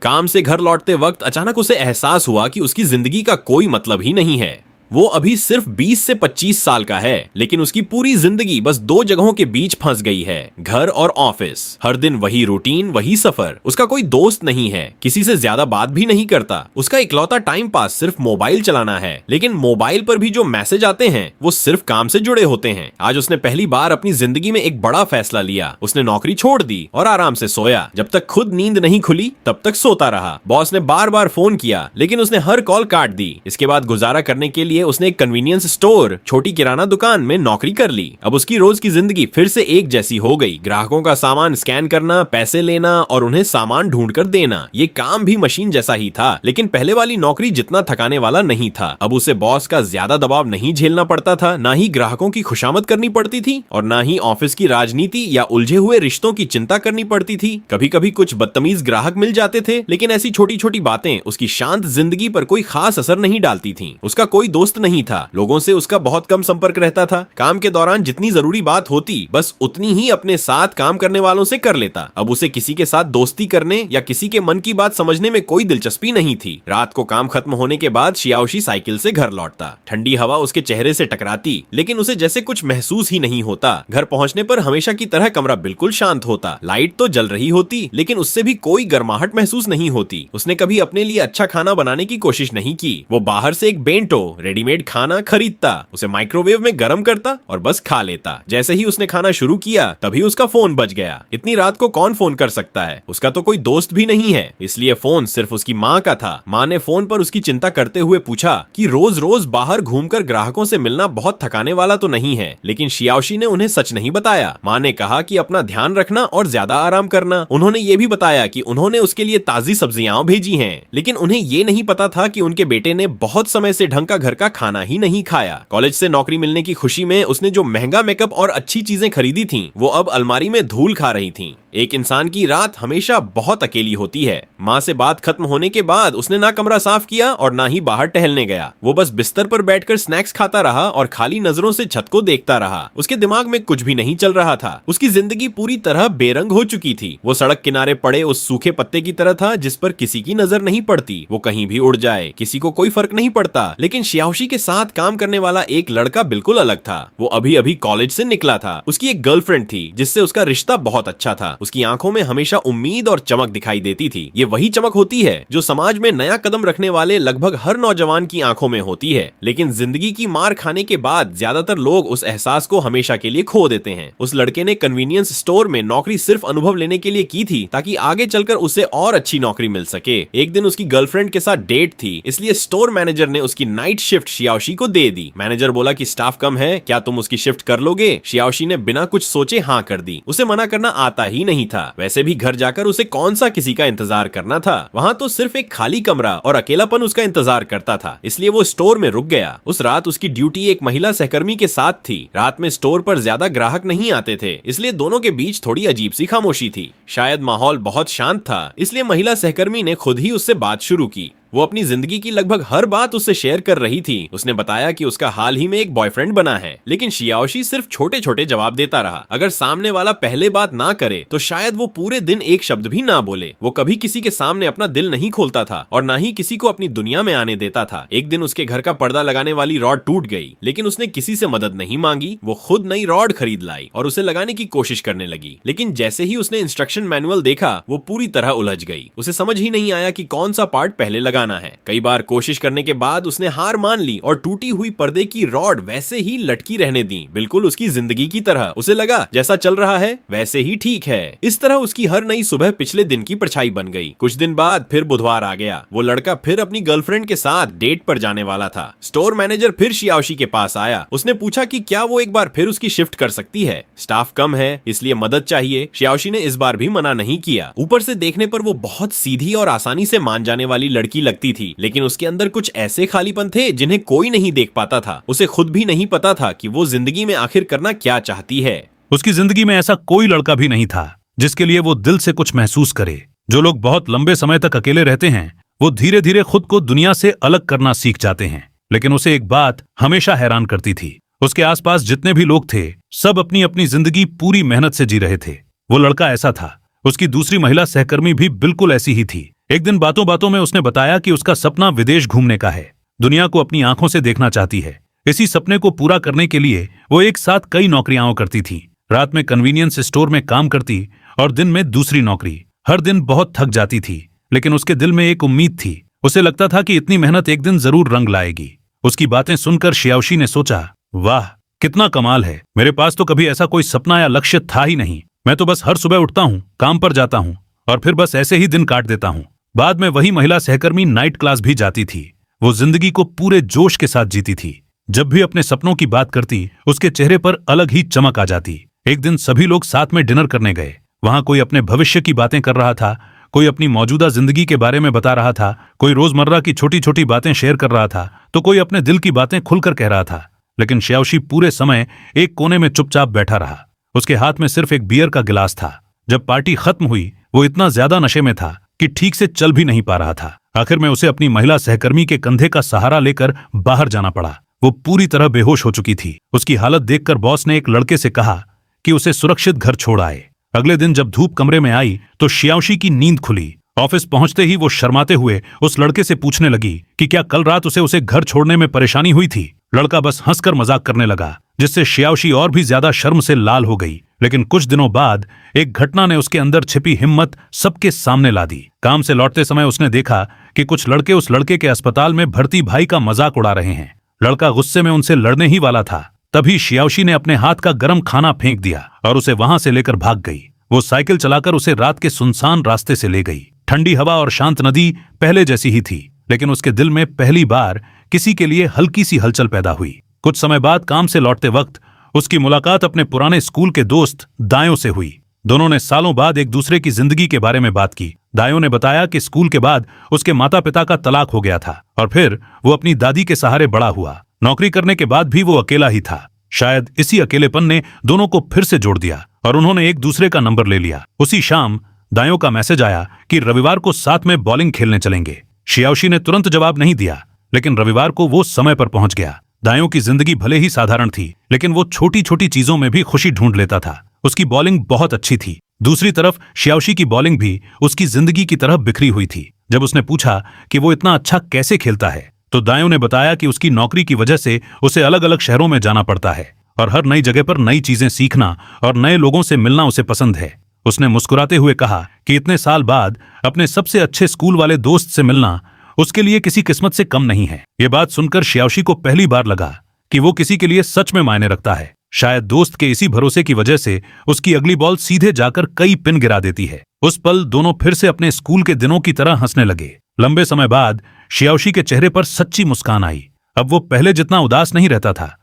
काम से घर लौटते वक्त अचानक उसे एहसास हुआ कि उसकी जिंदगी का कोई मतलब ही नहीं है। वो अभी सिर्फ 20 से 25 साल का है, लेकिन उसकी पूरी जिंदगी बस दो जगहों के बीच फंस गई है, घर और ऑफिस। हर दिन वही रूटीन, वही सफर। उसका कोई दोस्त नहीं है, किसी से ज्यादा बात भी नहीं करता। उसका इकलौता टाइम पास सिर्फ मोबाइल चलाना है, लेकिन मोबाइल पर भी जो मैसेज आते हैं वो सिर्फ काम से जुड़े होते हैं। आज उसने पहली बार अपनी जिंदगी में एक बड़ा फैसला लिया। उसने नौकरी छोड़ दी और आराम से सोया। जब तक खुद नींद नहीं खुली तब तक सोता रहा। बॉस ने बार बार फोन किया, लेकिन उसने हर कॉल काट दी। इसके बाद गुजारा करने के लिए उसने एक कन्वीनियंस स्टोर, छोटी किराना दुकान में नौकरी कर ली। अब उसकी रोज की जिंदगी फिर से एक जैसी हो गई। ग्राहकों का सामान स्कैन करना, पैसे लेना और उन्हें सामान ढूंढ कर देना। ये काम भी मशीन जैसा ही था, लेकिन पहले वाली नौकरी जितना थकाने वाला नहीं था। अब उसे बॉस का ज्यादा दबाव नहीं झेलना पड़ता था, ना ही ग्राहकों की खुशामद करनी पड़ती थी और ना ही ऑफिस की राजनीति या उलझे हुए रिश्तों की चिंता करनी पड़ती थी। कभी कभी कुछ बदतमीज ग्राहक मिल जाते थे, लेकिन ऐसी छोटी छोटी बातें उसकी शांत जिंदगी पर कोई खास असर नहीं डालती थी। उसका कोई दोस्त नहीं था, लोगों से उसका बहुत कम संपर्क रहता था। काम के दौरान जितनी जरूरी बात होती बस उतनी ही अपने साथ काम करने वालों से कर लेता। अब उसे किसी के साथ दोस्ती करने या किसी के मन की बात समझने में कोई दिलचस्पी नहीं थी। रात को काम खत्म होने के बाद शियाओशी साइकिल से घर लौटता। ठंडी हवा उसके चेहरे से टकराती, लेकिन उसे जैसे कुछ महसूस ही नहीं होता। घर पहुंचने पर हमेशा की तरह कमरा बिल्कुल शांत होता। लाइट तो जल रही होती, लेकिन उससे भी कोई गर्माहट महसूस नहीं होती। उसने कभी अपने लिए अच्छा खाना बनाने की कोशिश नहीं की। वो बाहर से एक बेंटो, रेडीमेड खाना खरीदता, उसे माइक्रोवेव में गर्म करता और बस खा लेता। जैसे ही उसने खाना शुरू किया तभी उसका फोन बज गया। इतनी रात को कौन फोन कर सकता है? उसका तो कोई दोस्त भी नहीं है, इसलिए फोन सिर्फ उसकी माँ का था। माँ ने फोन पर उसकी चिंता करते हुए पूछा कि रोज रोज बाहर घूमकर ग्राहकों से मिलना बहुत थकाने वाला तो नहीं है? लेकिन शियाओशी ने उन्हें सच नहीं बताया। माँ ने कहा कि अपना ध्यान रखना और ज्यादा आराम करना। उन्होंने ये भी बताया कि उन्होंने उसके लिए ताजी सब्जियां भेजी हैं, लेकिन उन्हें ये नहीं पता था कि उनके बेटे ने बहुत समय से ढंग का घर का खाना ही नहीं खाया। कॉलेज से नौकरी मिलने की खुशी में उसने जो महंगा मेकअप और अच्छी चीजें खरीदी थीं, वो अब अलमारी में धूल खा रही थीं। एक इंसान की रात हमेशा बहुत अकेली होती है। माँ से बात खत्म होने के बाद उसने ना कमरा साफ किया और ना ही बाहर टहलने गया। वो बस बिस्तर पर बैठकर स्नैक्स खाता रहा और खाली नजरों से छत को देखता रहा। उसके दिमाग में कुछ भी नहीं चल रहा था। उसकी जिंदगी पूरी तरह बेरंग हो चुकी थी। वो सड़क किनारे पड़े उस सूखे पत्ते की तरह था जिस पर किसी की नजर नहीं पड़ती। वो कहीं भी उड़ जाए, किसी को कोई फर्क नहीं पड़ता। लेकिन शियाओशी के साथ काम करने वाला एक लड़का बिल्कुल अलग था। वो अभी अभी कॉलेज से निकला था। उसकी एक गर्लफ्रेंड थी जिससे उसका रिश्ता बहुत अच्छा था। उसकी आंखों में हमेशा उम्मीद और चमक दिखाई देती थी। ये वही चमक होती है जो समाज में नया कदम रखने वाले लगभग हर नौजवान की आंखों में होती है। लेकिन जिंदगी की मार खाने के बाद ज्यादातर लोग उस एहसास को हमेशा के लिए खो देते हैं। उस लड़के ने कन्वीनियंस स्टोर में नौकरी सिर्फ अनुभव लेने के लिए की थी, ताकि आगे चलकर उसे और अच्छी नौकरी मिल सके। एक दिन उसकी गर्लफ्रेंड के साथ डेट थी, इसलिए स्टोर मैनेजर ने उसकी नाइट शिफ्ट शियाओशी को दे दी। मैनेजर बोला कि स्टाफ कम है, क्या तुम उसकी शिफ्ट कर लोगे? शियाओशी ने बिना कुछ सोचे हाँ कर दी। उसे मना करना आता ही नहीं था। वैसे भी घर जाकर उसे कौन सा किसी का इंतजार करना था। वहाँ तो सिर्फ एक खाली कमरा और अकेलापन उसका इंतजार करता था, इसलिए वो स्टोर में रुक गया। उस रात उसकी ड्यूटी एक महिला सहकर्मी के साथ थी। रात में स्टोर पर ज्यादा ग्राहक नहीं आते थे, इसलिए दोनों के बीच थोड़ी अजीब सी खामोशी थी। शायद माहौल बहुत शांत था, इसलिए महिला सहकर्मी ने खुद ही उससे बात शुरू की। वो अपनी जिंदगी की लगभग हर बात उससे शेयर कर रही थी। उसने बताया कि उसका हाल ही में एक बॉयफ्रेंड बना है, लेकिन शियाओशी सिर्फ छोटे छोटे जवाब देता रहा। अगर सामने वाला पहले बात ना करे तो शायद वो पूरे दिन एक शब्द भी ना बोले। वो कभी किसी के सामने अपना दिल नहीं खोलता था और ना ही किसी को अपनी दुनिया में आने देता था। एक दिन उसके घर का पर्दा लगाने वाली रॉड टूट गई, लेकिन उसने किसी से मदद नहीं मांगी। वो खुद नई रॉड खरीद लाई और उसे लगाने की कोशिश करने लगी। लेकिन जैसे ही उसने इंस्ट्रक्शन मैनुअल देखा, वो पूरी तरह उलझ गई। उसे समझ ही नहीं आया कि कौन सा पार्ट पहले लगाना है। कई बार कोशिश करने के बाद उसने हार मान ली और टूटी हुई पर्दे की रॉड वैसे ही लटकी रहने दी, बिल्कुल उसकी जिंदगी की तरह। उसे लगा जैसा चल रहा है वैसे ही ठीक है। इस तरह उसकी हर नई सुबह पिछले दिन की परछाई बन गई। कुछ दिन बाद फिर बुधवार आ गया। वो लड़का फिर अपनी गर्लफ्रेंड के साथ डेट पर जाने वाला था। स्टोर मैनेजर फिर शियाओशी के पास आया। उसने पूछा कि क्या वो एक बार फिर उसकी शिफ्ट कर सकती है। स्टाफ कम है, इसलिए मदद चाहिए। शियाओशी ने इस बार भी मना नहीं किया। ऊपर से देखने पर वो बहुत सीधी और आसानी से मान जाने वाली लड़की लगती थी, लेकिन उसके अंदर कुछ ऐसे खालीपन थे जिन्हें कोई नहीं देख पाता था। उसे खुद भी नहीं पता था कि वो जिंदगी में आखिर करना क्या चाहती है। उसकी जिंदगी में ऐसा कोई लड़का भी नहीं था जिसके लिए वो दिल से कुछ महसूस करे। जो लोग बहुत लंबे समय तक अकेले रहते हैं, वो धीरे धीरे खुद को दुनिया से अलग करना सीख जाते हैं। लेकिन उसे एक बात हमेशा हैरान करती थी, उसके आसपास जितने भी लोग थे, सब अपनी अपनी जिंदगी पूरी मेहनत से जी रहे थे। वो लड़का ऐसा था। उसकी दूसरी महिला सहकर्मी भी बिल्कुल ऐसी ही थी। एक दिन बातों बातों में उसने बताया कि उसका सपना विदेश घूमने का है, दुनिया को अपनी आंखों से देखना चाहती है। इसी सपने को पूरा करने के लिए वो एक साथ कई नौकरियां करती थी। रात में कन्वीनियंस स्टोर में काम करती और दिन में दूसरी नौकरी। हर दिन बहुत थक जाती थी, लेकिन उसके दिल में एक उम्मीद थी। उसे लगता था कि इतनी मेहनत एक दिन जरूर रंग लाएगी। उसकी बातें सुनकर शियाओशी ने सोचा, वाह कितना कमाल है, मेरे पास तो कभी ऐसा कोई सपना या लक्ष्य था ही नहीं। मैं तो बस हर सुबह उठता हूँ, काम पर जाता हूँ और फिर बस ऐसे ही दिन काट देता हूँ। बाद में वही महिला सहकर्मी नाइट क्लास भी जाती थी। वो जिंदगी को पूरे जोश के साथ जीती थी। जब भी अपने सपनों की बात करती, उसके चेहरे पर अलग ही चमक आ जाती। एक दिन सभी लोग साथ में डिनर करने गए। वहां कोई अपने भविष्य की बातें कर रहा था, कोई अपनी मौजूदा जिंदगी के बारे में बता रहा था, कोई रोजमर्रा की छोटी छोटी बातें शेयर कर रहा था, तो कोई अपने दिल की बातें खुलकर कह रहा था। लेकिन शियाओशी पूरे समय एक कोने में चुपचाप बैठा रहा। उसके हाथ में सिर्फ एक बियर का गिलास था। जब पार्टी खत्म हुई, वो इतना ज्यादा नशे में था कि ठीक से चल भी नहीं पा रहा था। आखिर में उसे अपनी महिला सहकर्मी के कंधे का सहारा लेकर बाहर जाना पड़ा। वो पूरी तरह बेहोश हो चुकी थी। उसकी हालत देखकर बॉस ने एक लड़के से कहा कि उसे सुरक्षित घर छोड़ आए। अगले दिन जब धूप कमरे में आई तो शियाओशी की नींद खुली। ऑफिस पहुंचते ही वो शर्माते हुए उस लड़के से पूछने लगी कि क्या कल रात उसे घर छोड़ने में परेशानी हुई थी। लड़का बस हंसकर मजाक करने लगा, जिससे शियाओशी और भी ज्यादा शर्म से लाल हो गई। लेकिन कुछ दिनों बाद एक घटना ने उसके अंदर छिपी हिम्मत सबके सामने ला दी। काम से लौटते समय उसने देखा कि कुछ लड़के उस लड़के के अस्पताल में भर्ती भाई का मजाक उड़ा रहे हैं। लड़का गुस्से में उनसे लड़ने ही वाला था। तभी शियाओशी ने अपने हाथ का गर्म खाना फेंक दिया और उसे वहां से लेकर भाग गई। वो साइकिल चलाकर उसे रात के सुनसान रास्ते से ले गई। ठंडी हवा और शांत नदी पहले जैसी ही थी, लेकिन उसके दिल में पहली बार किसी के लिए हल्की सी हलचल पैदा हुई। कुछ समय बाद काम से लौटते वक्त उसकी मुलाकात अपने पुराने स्कूल के दोस्त दायों से हुई। दोनों ने सालों बाद एक दूसरे की जिंदगी के बारे में बात की। दायों ने बताया कि स्कूल के बाद उसके माता पिता का तलाक हो गया था और फिर वो अपनी दादी के सहारे बड़ा हुआ। नौकरी करने के बाद भी वो अकेला ही था। शायद इसी अकेलेपन ने दोनों को फिर से जोड़ दिया और उन्होंने एक दूसरे का नंबर ले लिया। उसी शाम दायों का मैसेज आया कि रविवार को साथ में बॉलिंग खेलने चलेंगे। शियाओशी ने तुरंत जवाब नहीं दिया, लेकिन रविवार को वो समय पर पहुंच गया। दायों की जिंदगी भले ही साधारण थी, लेकिन वो छोटी छोटी चीजों में भी खुशी ढूंढ लेता था। उसकी बॉलिंग बहुत अच्छी थी। दूसरी तरफ शियाओशी की बॉलिंग भी उसकी जिंदगी की तरह बिखरी हुई थी। जब उसने पूछा कि वो इतना अच्छा कैसे खेलता है, तो दायों ने बताया कि उसकी नौकरी की वजह से उसे अलग अलग शहरों में जाना पड़ता है और हर नई जगह पर नई चीजें सीखना और नए लोगों से मिलना उसे पसंद है। उसने मुस्कुराते हुए कहा कि इतने साल बाद अपने सबसे अच्छे स्कूल वाले दोस्त से मिलना उसके लिए किसी किस्मत से कम नहीं है। ये बात सुनकर शियाओशी को पहली बार लगा कि वो किसी के लिए सच में मायने रखता है। शायद दोस्त के इसी भरोसे की वजह से उसकी अगली बॉल सीधे जाकर कई पिन गिरा देती है। उस पल दोनों फिर से अपने स्कूल के दिनों की तरह हंसने लगे। लंबे समय बाद शियाओशी के चेहरे पर सच्ची मुस्कान आई। अब वो पहले जितना उदास नहीं रहता था।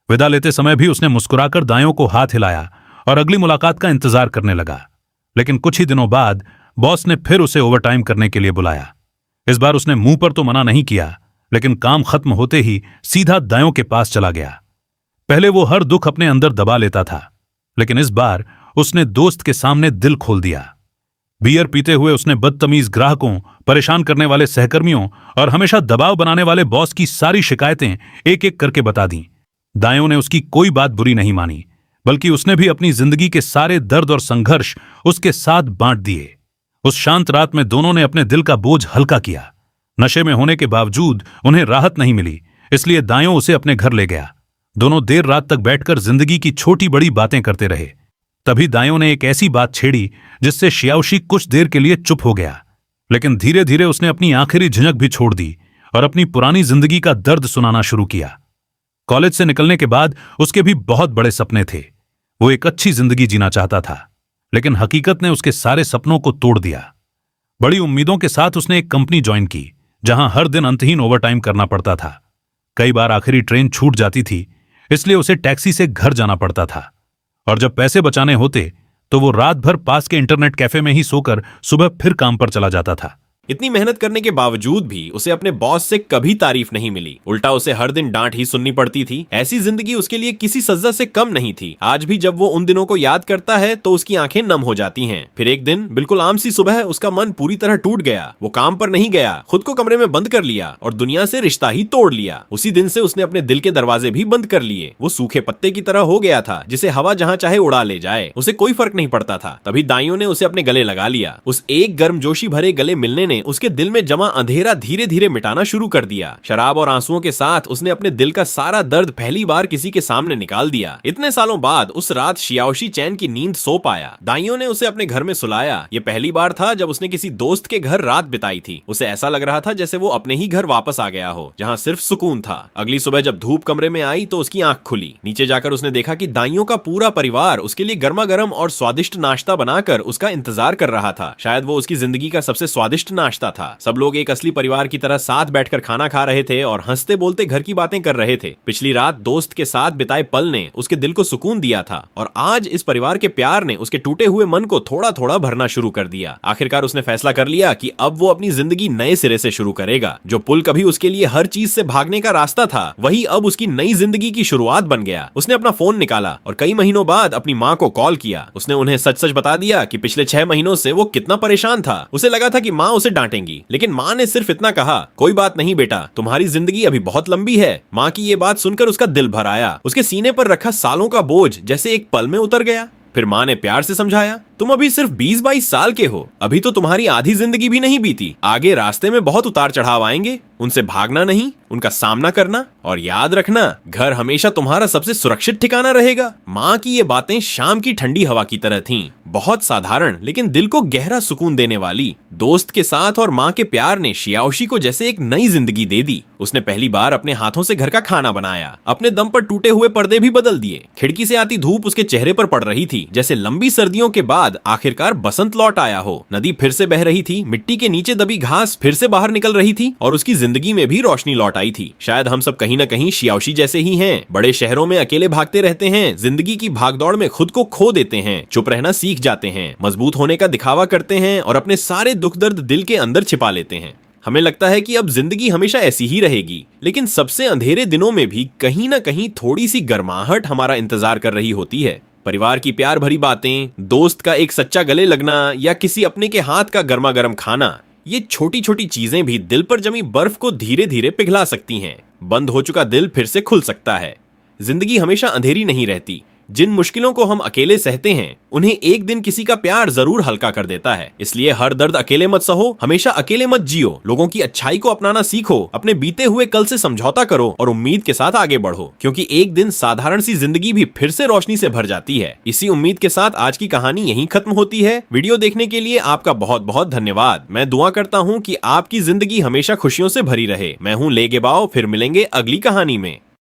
विदा लेते समय भी उसने मुस्कुराकर दायों को हाथ हिलाया और अगली मुलाकात का इंतजार करने लगा। लेकिन कुछ ही दिनों बाद बॉस ने फिर उसे ओवरटाइम करने के लिए बुलाया। इस बार उसने मुंह पर तो मना नहीं किया, लेकिन काम खत्म होते ही सीधा दायों के पास चला गया। पहले वो हर दुख अपने अंदर दबा लेता था, लेकिन इस बार उसने दोस्त के सामने दिल खोल दिया। बियर पीते हुए उसने बदतमीज ग्राहकों, परेशान करने वाले सहकर्मियों और हमेशा दबाव बनाने वाले बॉस की सारी शिकायतें एक एक करके बता दी। दायों ने उसकी कोई बात बुरी नहीं मानी, बल्कि उसने भी अपनी जिंदगी के सारे दर्द और संघर्ष उसके साथ बांट दिए। उस शांत रात में दोनों ने अपने दिल का बोझ हल्का किया। नशे में होने के बावजूद उन्हें राहत नहीं मिली, इसलिए दायों उसे अपने घर ले गया। दोनों देर रात तक बैठकर जिंदगी की छोटी बड़ी बातें करते रहे। तभी दायों ने एक ऐसी बात छेड़ी जिससे शियाओशी कुछ देर के लिए चुप हो गया, लेकिन धीरे धीरे उसने अपनी आखिरी झिझक भी छोड़ दी और अपनी पुरानी जिंदगी का दर्द सुनाना शुरू किया। कॉलेज से निकलने के बाद उसके भी बहुत बड़े सपने थे। वो एक अच्छी जिंदगी जीना चाहता था, लेकिन हकीकत ने उसके सारे सपनों को तोड़ दिया। बड़ी उम्मीदों के साथ उसने एक कंपनी ज्वाइन की, जहां हर दिन अंतहीन ओवरटाइम करना पड़ता था। कई बार आखिरी ट्रेन छूट जाती थी, इसलिए उसे टैक्सी से घर जाना पड़ता था। और जब पैसे बचाने होते तो वो रात भर पास के इंटरनेट कैफे में ही सोकर सुबह फिर काम पर चला जाता था। इतनी मेहनत करने के बावजूद भी उसे अपने बॉस से कभी तारीफ नहीं मिली। उल्टा उसे हर दिन डांट ही सुननी पड़ती थी। ऐसी जिंदगी उसके लिए किसी सजा से कम नहीं थी। आज भी जब वो उन दिनों को याद करता है तो उसकी आंखें नम हो जाती हैं। फिर एक दिन बिल्कुल आम सी सुबह उसका मन पूरी तरह टूट गया। वो काम पर नहीं गया, खुद को कमरे में बंद कर लिया और दुनिया से रिश्ता ही तोड़ लिया। उसी दिन से उसने अपने दिल के दरवाजे भी बंद कर लिए। वो सूखे पत्ते की तरह हो गया था, जिसे हवा जहाँ चाहे उड़ा ले जाए, उसे कोई फर्क नहीं पड़ता था। तभी दाइयों ने उसे अपने गले लगा लिया। उस एक गर्मजोशी भरे गले मिलने ने ने उसके दिल में जमा अंधेरा धीरे धीरे मिटाना शुरू कर दिया। शराब और आंसुओं के साथ उसने अपने दिल का सारा दर्द पहली बार किसी के सामने निकाल दिया। इतने सालों बाद उस रात शियाओशी चैन की नींद सो पाया। दाइयों ने उसे अपने घर में सुलाया। ये पहली बार था जब उसने किसी दोस्त के घर रात बिताई थी। उसे ऐसा लग रहा था जैसे वो अपने ही घर वापस आ गया हो, जहाँ सिर्फ सुकून था। अगली सुबह जब धूप कमरे में आई तो उसकी आंख खुली। नीचे जाकर उसने देखा कि दाइयों का पूरा परिवार उसके लिए गर्मा गर्म और स्वादिष्ट नाश्ता बनाकर उसका इंतजार कर रहा था। शायद वो उसकी जिंदगी का सबसे स्वादिष्ट नाश्ता था। सब लोग एक असली परिवार की तरह साथ बैठकर खाना खा रहे थे और हंसते बोलते घर की बातें कर रहे थे। पिछली रात दोस्त के साथ बिताए पल ने उसके दिल को सुकून दिया था और आज इस परिवार के प्यार ने उसके टूटे हुए मन को थोड़ा थोड़ा भरना शुरू कर दिया। आखिरकार उसने फैसला कर लिया कि अब वो अपनी जिंदगी नए सिरे से शुरू करेगा। जो पुल कभी उसके लिए हर चीज से भागने का रास्ता था, वही अब उसकी नई जिंदगी की शुरुआत बन गया। उसने अपना फोन निकाला और कई महीनों बाद अपनी माँ को कॉल किया। उसने उन्हें सच सच बता दिया कि पिछले 6 महीनों से वो कितना परेशान था। उसे लगा था कि माँ उसे डांटेंगी, लेकिन माँ ने सिर्फ इतना कहा, कोई बात नहीं बेटा, तुम्हारी जिंदगी अभी बहुत लंबी है। माँ की ये बात सुनकर उसका दिल भर आया। उसके सीने पर रखा सालों का बोझ जैसे एक पल में उतर गया। फिर माँ ने प्यार से समझाया, तुम अभी सिर्फ 20-22 साल के हो, अभी तो तुम्हारी आधी जिंदगी भी नहीं बीती। आगे रास्ते में बहुत उतार चढ़ाव आएंगे, उनसे भागना नहीं, उनका सामना करना। और याद रखना, घर हमेशा तुम्हारा सबसे सुरक्षित ठिकाना रहेगा। माँ की ये बातें शाम की ठंडी हवा की तरह थीं, बहुत साधारण लेकिन दिल को गहरा सुकून देने वाली। दोस्त के साथ और माँ के प्यार ने शियाओशी को जैसे एक नई जिंदगी दे दी। उसने पहली बार अपने हाथों से घर का खाना बनाया, अपने दम पर टूटे हुए पर्दे भी बदल दिए। खिड़की से आती धूप उसके चेहरे पर पड़ रही थी, जैसे लंबी सर्दियों के बाद आखिरकार बसंत लौट आया हो। नदी फिर से बह रही थी, मिट्टी के नीचे दबी घास फिर से बाहर निकल रही थी और उसकी जिंदगी में भी रोशनी लौट आई थी। शायद हम सब कहीं न कहीं शियाओशी जैसे ही हैं। बड़े शहरों में अकेले भागते रहते हैं, जिंदगी की भागदौड़ में खुद को खो देते हैं, चुप रहना सीख जाते हैं, मजबूत होने का दिखावा करते हैं और अपने सारे दुख दर्द दिल के अंदर छिपा लेते हैं। हमें लगता है कि अब जिंदगी हमेशा ऐसी ही रहेगी, लेकिन सबसे अंधेरे दिनों में भी कहीं ना कहीं थोड़ी सी गर्माहट हमारा इंतजार कर रही होती है। परिवार की प्यार भरी बातें, दोस्त का एक सच्चा गले लगना या किसी अपने के हाथ का गर्मा गर्म खाना, ये छोटी छोटी चीजें भी दिल पर जमी बर्फ को धीरे धीरे पिघला सकती हैं। बंद हो चुका दिल फिर से खुल सकता है। जिंदगी हमेशा अंधेरी नहीं रहती। जिन मुश्किलों को हम अकेले सहते हैं, उन्हें एक दिन किसी का प्यार जरूर हल्का कर देता है। इसलिए हर दर्द अकेले मत सहो, हमेशा अकेले मत जियो। लोगों की अच्छाई को अपनाना सीखो, अपने बीते हुए कल से समझौता करो और उम्मीद के साथ आगे बढ़ो, क्योंकि एक दिन साधारण सी जिंदगी भी फिर से रोशनी से भर जाती है। इसी उम्मीद के साथ आज की कहानी यहीं खत्म होती है। वीडियो देखने के लिए आपका बहुत बहुत धन्यवाद। मैं दुआ करता हूँ कि आपकी जिंदगी हमेशा खुशियों से भरी रहे। मैं हूँ ले गेबाओ, फिर मिलेंगे अगली कहानी में।